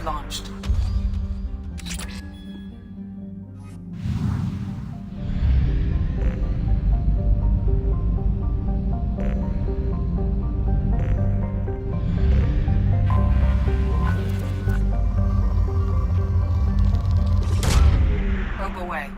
Probe launched. Probe away.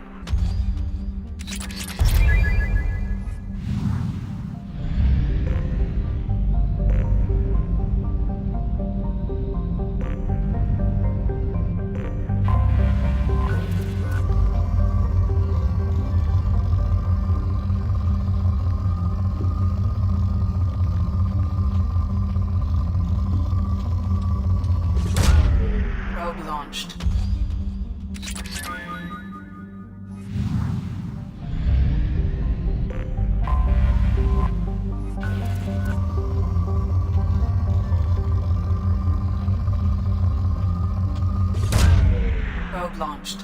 Probe launched. Probe launched.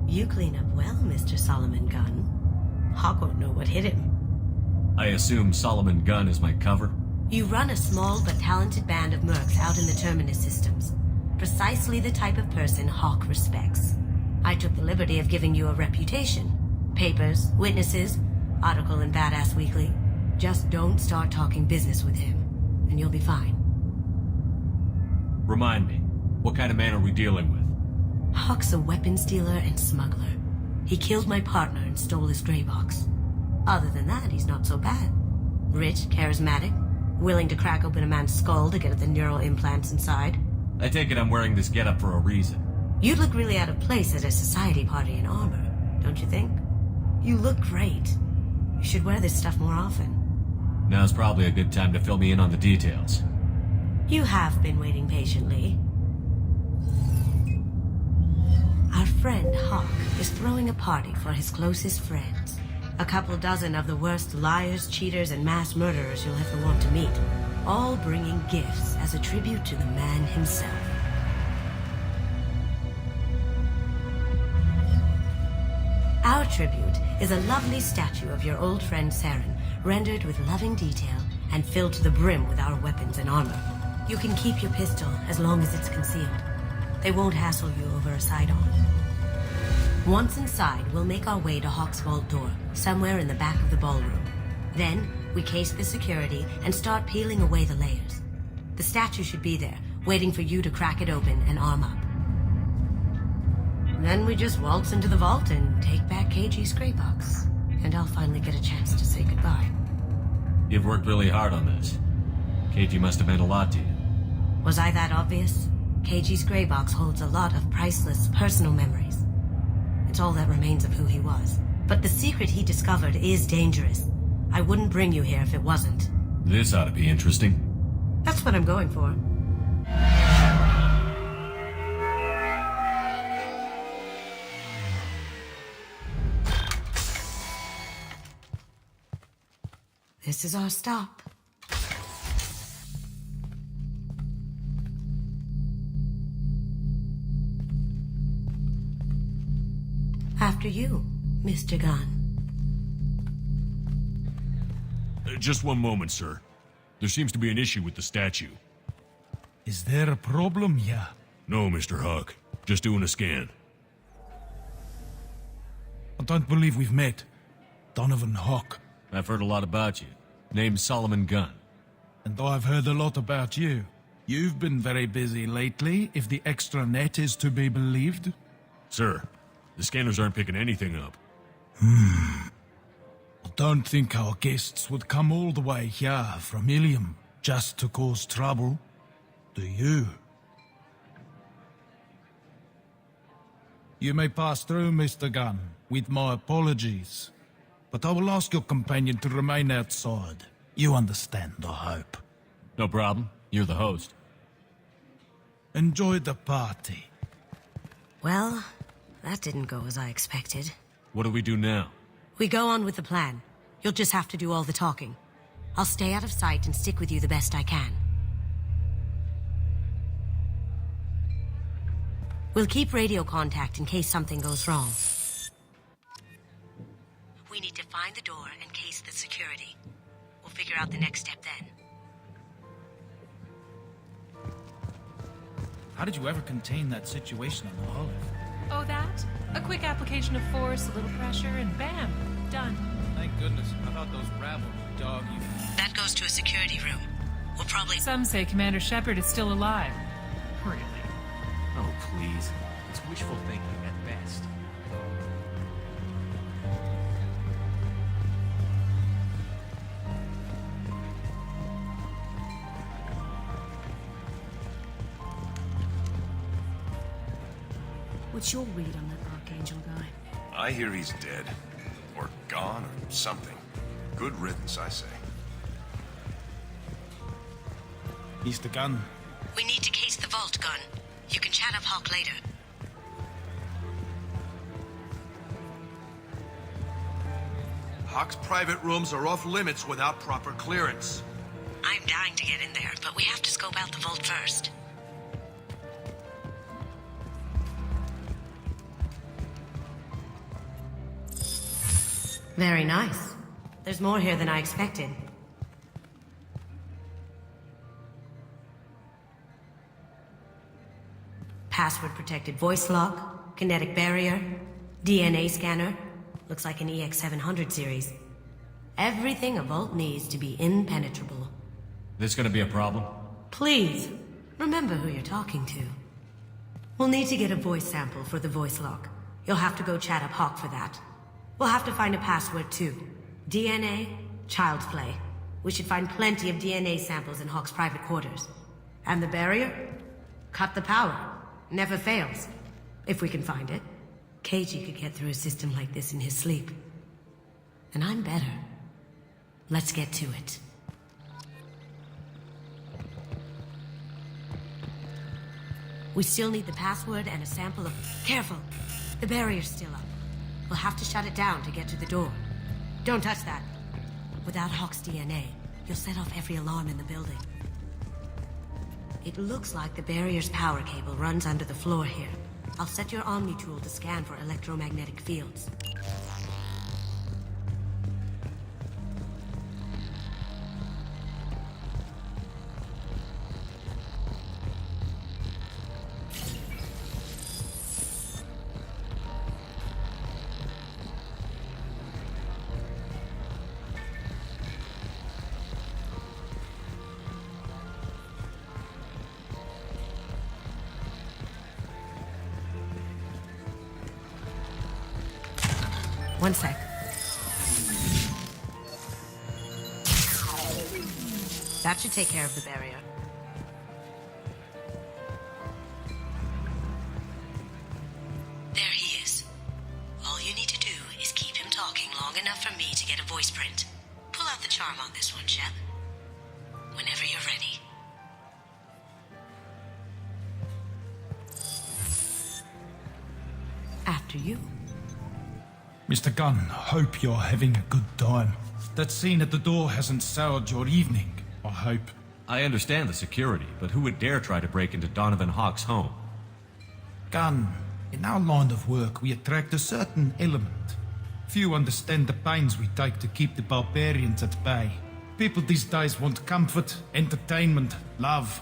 You clean up well, Mr. Solomon Gunn. Hawk won't know what hit him. I assume Solomon Gunn is my cover? You run a small but talented band of mercs out in the Terminus systems. Precisely the type of person Hawk respects. I took the liberty of giving you a reputation. Papers, witnesses, article in Badass Weekly. Just don't start talking business with him, and you'll be fine. Remind me, what kind of man are we dealing with? Hawk's a weapons dealer and smuggler. He killed my partner and stole his gray box. Other than that, he's not so bad. Rich, charismatic, willing to crack open a man's skull to get at the neural implants inside. I take it I'm wearing this getup for a reason. You'd look really out of place at a society party in armor, don't you think? You look great. You should wear this stuff more often. Now's probably a good time to fill me in on the details. You have been waiting patiently. Our friend Hawk is throwing a party for his closest friends. A couple dozen of the worst liars, cheaters, and mass murderers you'll ever want to meet. All bringing gifts as a tribute to the man himself. Our tribute is a lovely statue of your old friend Saren, rendered with loving detail and filled to the brim with our weapons and armor. You can keep your pistol as long as it's concealed. They won't hassle you over a side-on. Once inside, we'll make our way to Hawk's vault door, somewhere in the back of the ballroom. Then, we case the security and start peeling away the layers. The statue should be there, waiting for you to crack it open and arm up. Then we just waltz into the vault and take back KG's gray box. And I'll finally get a chance to say goodbye. You've worked really hard on this. KG must have meant a lot to you. Was I that obvious? KG's gray box holds a lot of priceless personal memories. It's all that remains of who he was. But the secret he discovered is dangerous. I wouldn't bring you here if it wasn't. This ought to be interesting. That's what I'm going for. This is our stop. After you, Mr. Gunn. Just one moment, sir. There seems to be an issue with the statue. Is there a problem here? No, Mr. Hawk. Just doing a scan. I don't believe we've met. Donovan Hawk. I've heard a lot about you. Name's Solomon Gunn. And I've heard a lot about you. You've been very busy lately, if the extra net is to be believed. Sir, the scanners aren't picking anything up. I don't think our guests would come all the way here from Ilium just to cause trouble. do you? You may pass through, Mr. Gunn, with my apologies. But I will ask your companion to remain outside. You understand, I hope. No problem. You're the host. Enjoy the party. Well, that didn't go as I expected. What do we do now? We go on with the plan. You'll just have to do all the talking. I'll stay out of sight and stick with you the best I can. We'll keep radio contact in case something goes wrong. We need to find the door and case the security. We'll figure out the next step then. How did you ever contain that situation on the Olive? Oh, that? A quick application of force, a little pressure, and bam! Done. Thank goodness. How about those rabble dog you... That goes to a security room. We'll probably... Some say Commander Shepard is still alive. Really? Oh, please. It's wishful thinking at best. What's your read on that Archangel guy? I hear he's dead. Or gone, or something. Good riddance, I say. Mr. Gunn. We need to case the vault, Gun. You can chat up Hawk later. Hawk's private rooms are off limits without proper clearance. I'm dying to get in there, but we have to scope out the vault first. Very nice. There's more here than I expected. Password-protected voice lock, kinetic barrier, DNA scanner. Looks like an EX700 series. Everything a vault needs to be impenetrable. This gonna be a problem? Please, remember who you're talking to. We'll need to get a voice sample for the voice lock. You'll have to go chat up Hawk for that. We'll have to find a password too. DNA, child's play. We should find plenty of DNA samples in Hawk's private quarters. And the barrier? Cut the power. Never fails. If we can find it. KG could get through a system like this in his sleep. And I'm better. Let's get to it. We still need the password and a sample of... Careful! The barrier's still up. We'll have to shut it down to get to the door. Don't touch that. Without Hawk's DNA, you'll set off every alarm in the building. It looks like the barrier's power cable runs under the floor here. I'll set your Omni tool to scan for electromagnetic fields. One sec. That should take care of the barrier. There he is. All you need to do is keep him talking long enough for me to get a voice print. Pull out the charm on this one, Shep. Whenever you're ready. After you. Mr. Gunn, hope you're having a good time. That scene at the door hasn't soured your evening, I hope. I understand the security, but who would dare try to break into Donovan Hawk's home? Gunn, in our line of work, we attract a certain element. Few understand the pains we take to keep the barbarians at bay. People these days want comfort, entertainment, love.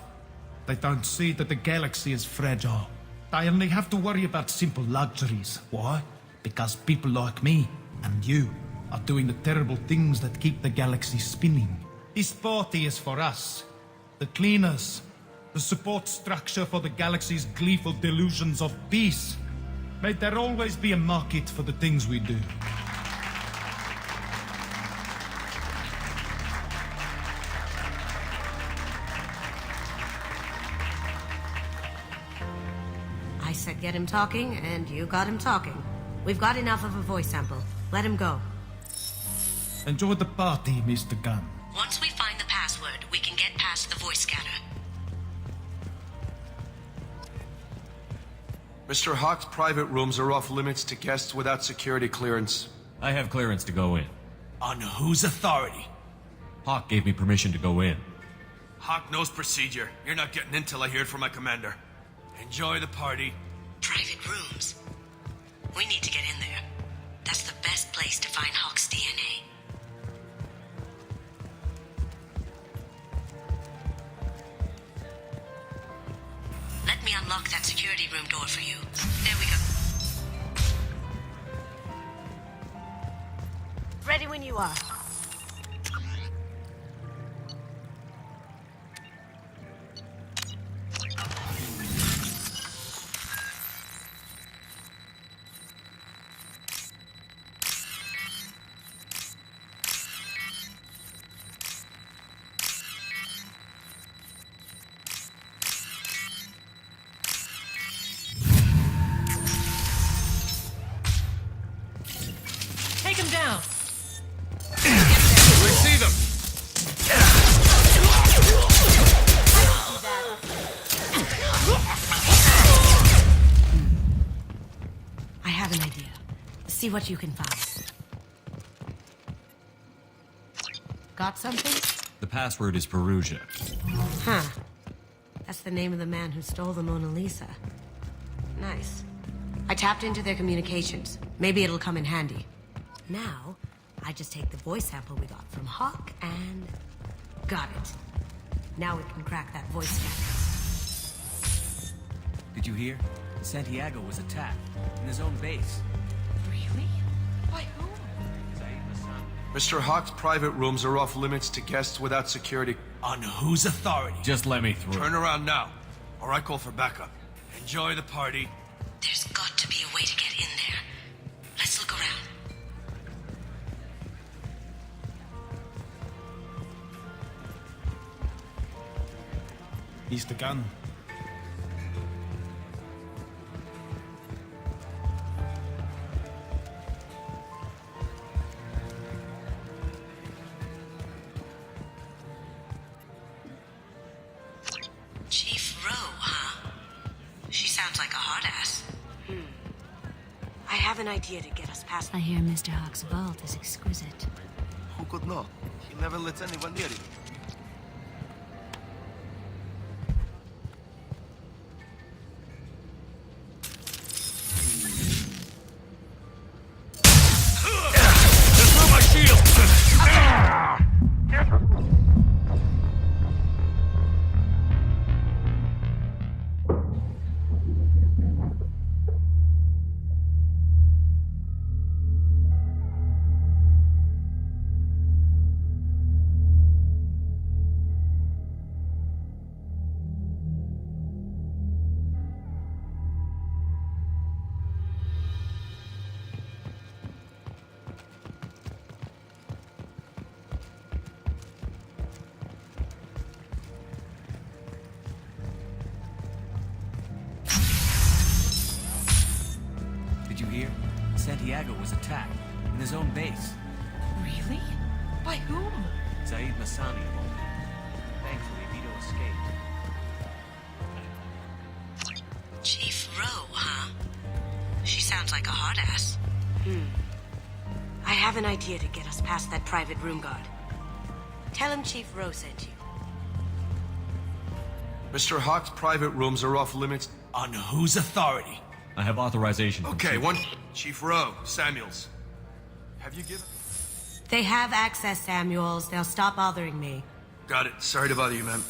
They don't see that the galaxy is fragile. They only have to worry about simple luxuries. Why? Because people like me and you are doing the terrible things that keep the galaxy spinning. This party is for us, the cleaners, the support structure for the galaxy's gleeful delusions of peace. May there always be a market for the things we do. I said get him talking, and you got him talking. We've got enough of a voice sample. Let him go. Enjoy the party, Mr. Gunn. Once we find the password, we can get past the voice scanner. Mr. Hawk's private rooms are off limits to guests without security clearance. I have clearance to go in. On whose authority? Hawk gave me permission to go in. Hawk knows procedure. You're not getting in till I hear it from my commander. Enjoy the party. Private rooms. We need to get in there. That's the best place to find Hawk's DNA. Let me unlock that security room door for you. There we go. Ready when you are. Take him down. We see them! I have an idea. See what you can find. Got something? The password is Perugia. Huh. That's the name of the man who stole the Mona Lisa. Nice. I tapped into their communications. Maybe it'll come in handy. Now, I just take the voice sample we got from Hawk and... got it. Now we can crack that voice scanner. Did you hear? Santiago was attacked. In his own base. Really? By whom? Mr. Hawk's private rooms are off limits to guests without security. On whose authority? Just let me through. Turn around now, or I call for backup. Enjoy the party. There's got to be a way to get in there. Let's look around. Mr. Gunn. Chief Rowe, huh? She sounds like a hard ass. I have an idea to get us past... I hear Mr. Hawk's vault is exquisite. Who could know? He never lets anyone near it. Did you hear? Santiago was attacked. In his own base. Really? By whom? Zaid Massani of all. Thankfully, Vito escaped. Chief Rowe, huh? She sounds like a hard ass. I have an idea to get us past that private room guard. Tell him Chief Rowe sent you. Mr. Hawk's private rooms are off limits. On whose authority? I have authorization. from Okay, Chief- one. Chief Rowe, Samuels. Have you given... They have access, Samuels. They'll stop bothering me. Got it. Sorry to bother you, ma'am.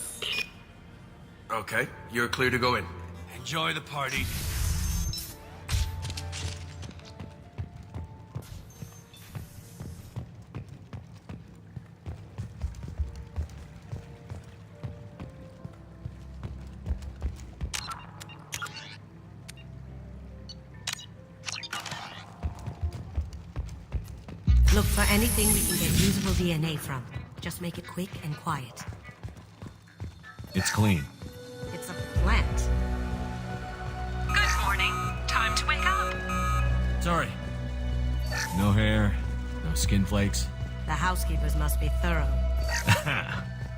Okay, you're clear to go in. Enjoy the party. Look for anything we can get usable DNA from. Just make it quick and quiet. It's clean. It's a plant. Good morning. Sorry. No hair, no skin flakes. The housekeepers must be thorough.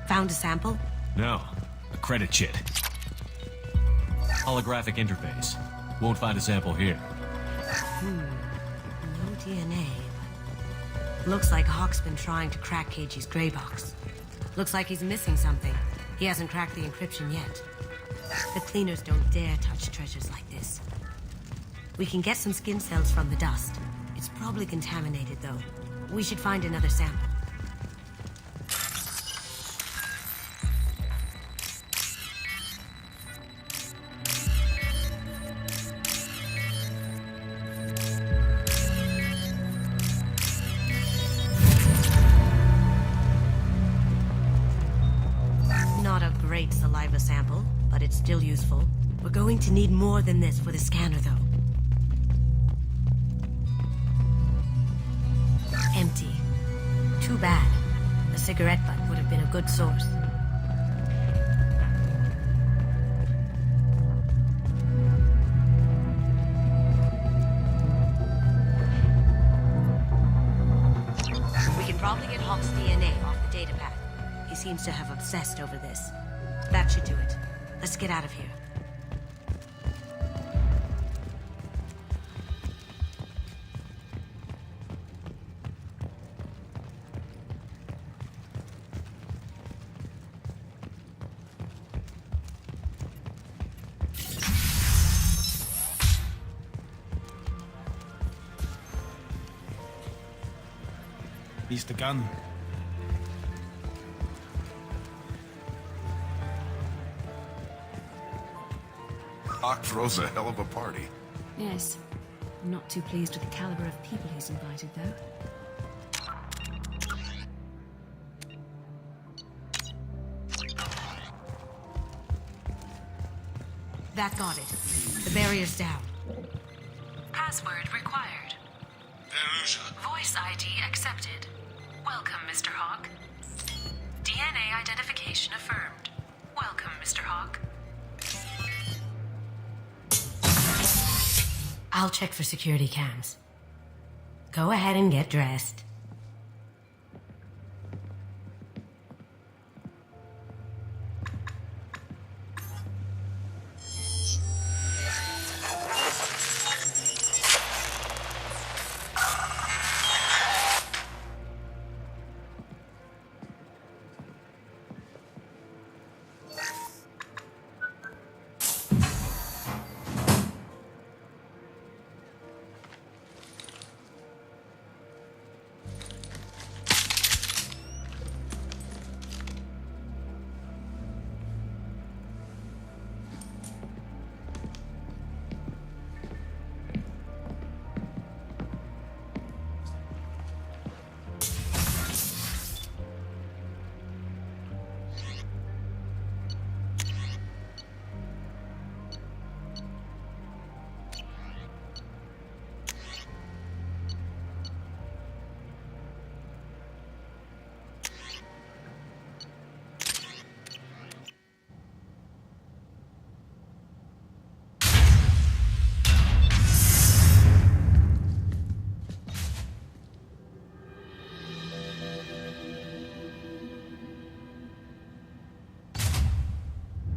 Found a sample? No, a credit chit. Holographic interface. Won't find a sample here. No DNA. Looks like Hawk's been trying to crack KG's gray box. Looks like he's missing something. He hasn't cracked the encryption yet. The cleaners don't dare touch treasures like this. We can get some skin cells from the dust. It's probably contaminated, though. We should find another sample. Not a great saliva sample, but it's still useful. We're going to need more than this for the scanner, though. Empty. Too bad. A cigarette butt would have been a good source. We can probably get Hawk's DNA off the data pad. He seems to have obsessed over this. That should do it. Let's get out of here. He's the gun. Hawk throws a hell of a party. Yes. I'm not too pleased with the caliber of people he's invited, though. That got it. The barrier's down. Password required. Voice ID accepted. Welcome, Mr. Hawk. DNA identification affirmed. Welcome, Mr. Hawk. I'll check for security cams. Go ahead and get dressed.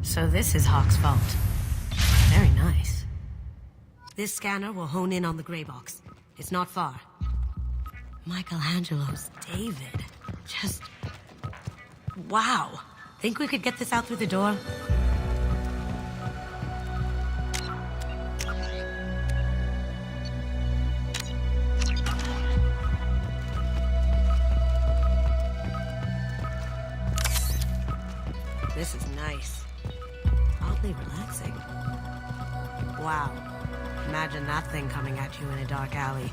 So this is Hawk's vault. Very nice. This scanner will hone in on the gray box. It's not far. Michelangelo's David. Just... wow. Think we could get this out through the door? This is nice. Oddly relaxing. Wow. Imagine that thing coming at you in a dark alley.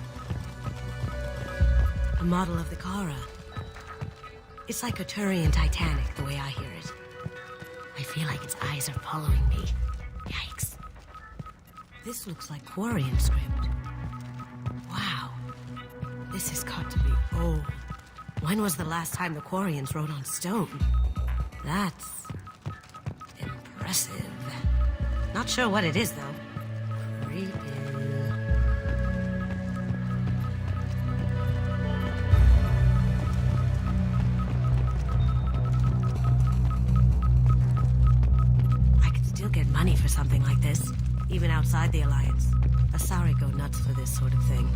A model of the Kara. It's like a Turian Titanic, the way I hear it. I feel like its eyes are following me. Yikes. This looks like Quarian script. Wow. This has got to be old. When was the last time the Quarians wrote on stone? That's... impressive. Not sure what it is, though. Creepy. money for something like this, even outside the Alliance. Asari go nuts for this sort of thing.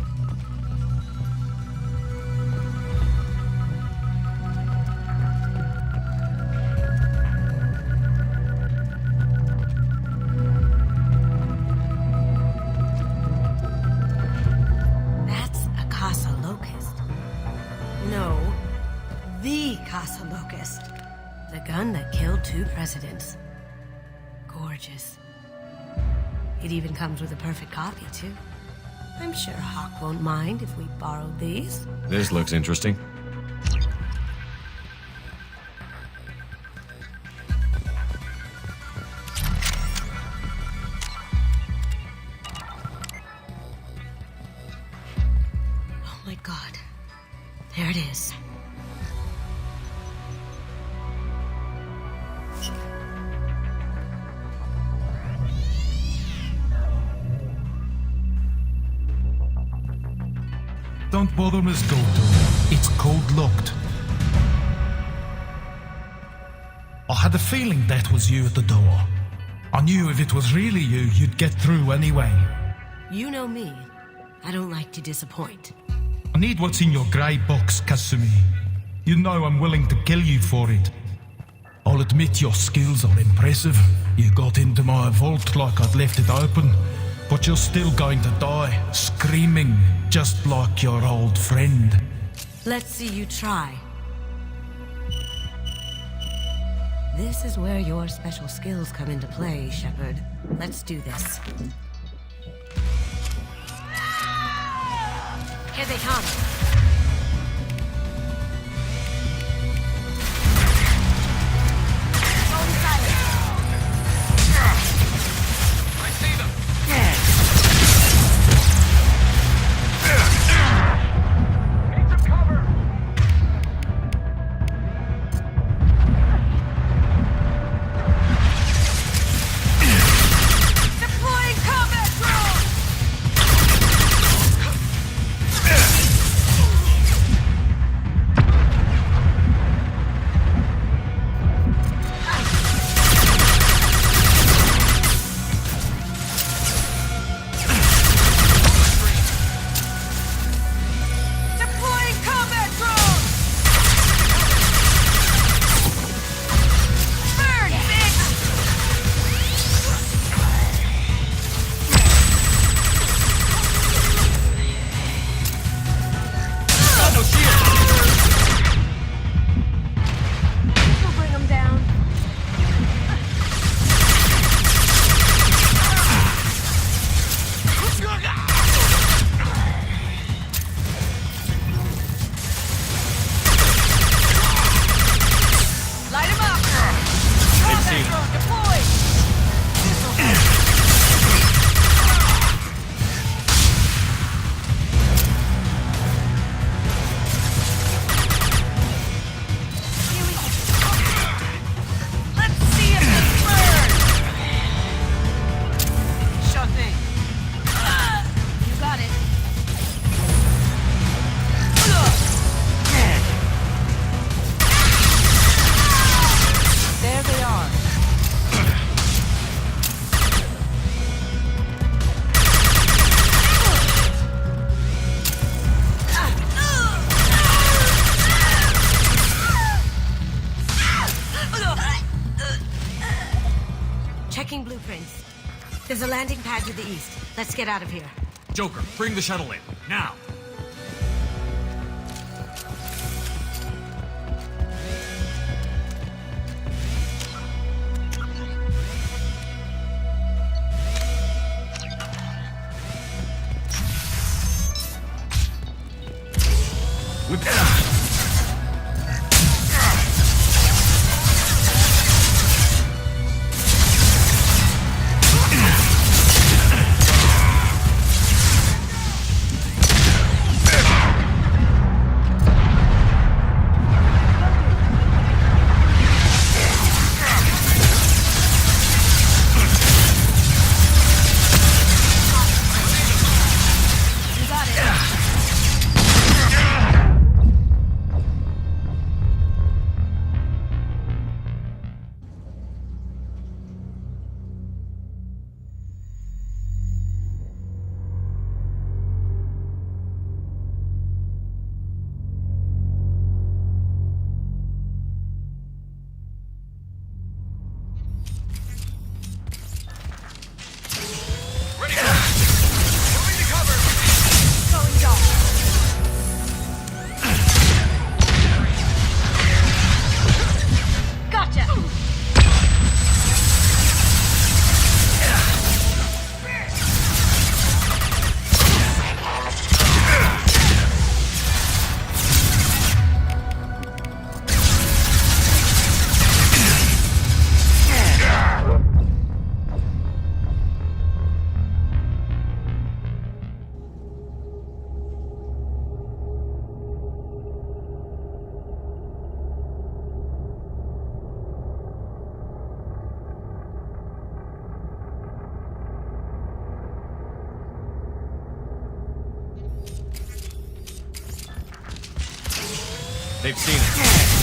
That's a Casa Locust. No, the Casa Locust. The gun that killed 2 presidents. Gorgeous. It even comes with a perfect copy, too. I'm sure Hawk won't mind if we borrowed these. This looks interesting. Oh my god. There it is. Don't bother, Miss Goto. It's code locked. I had a feeling that was you at the door. I knew if it was really you, you'd get through anyway. You know me. I don't like to disappoint. I need what's in your grey box, Kasumi. You know I'm willing to kill you for it. I'll admit your skills are impressive. You got into my vault like I'd left it open. But you're still going to die, screaming, just like your old friend. Let's see you try. This is where your special skills come into play, Shepard. Let's do this. Here they come. Checking blueprints. There's a landing pad to the east. Let's get out of here. Joker, bring the shuttle in, now! They've seen it.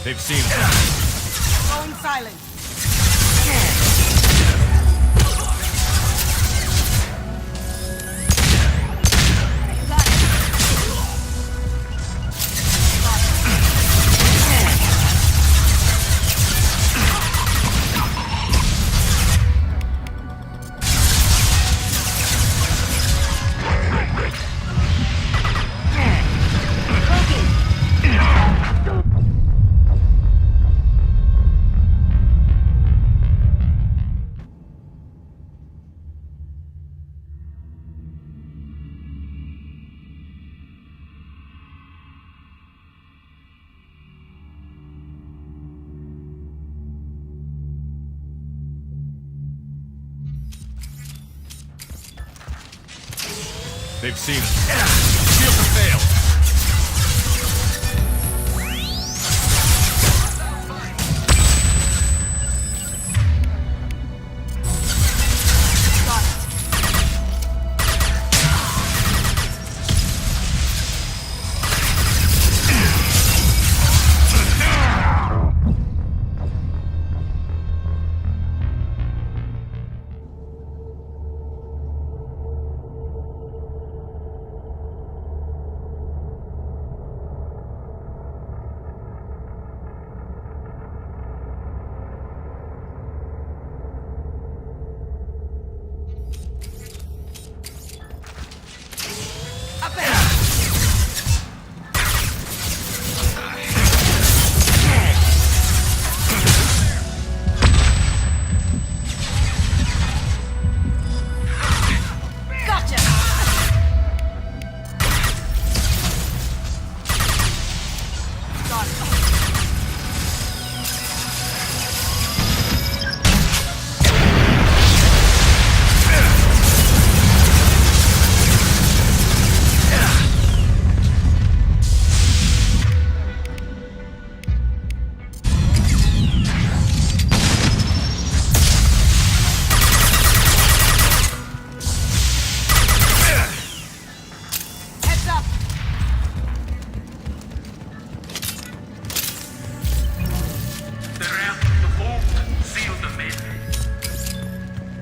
They've seen it. Going silent. They've seen it. Shields have failed.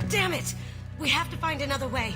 Damn it! We have to find another way.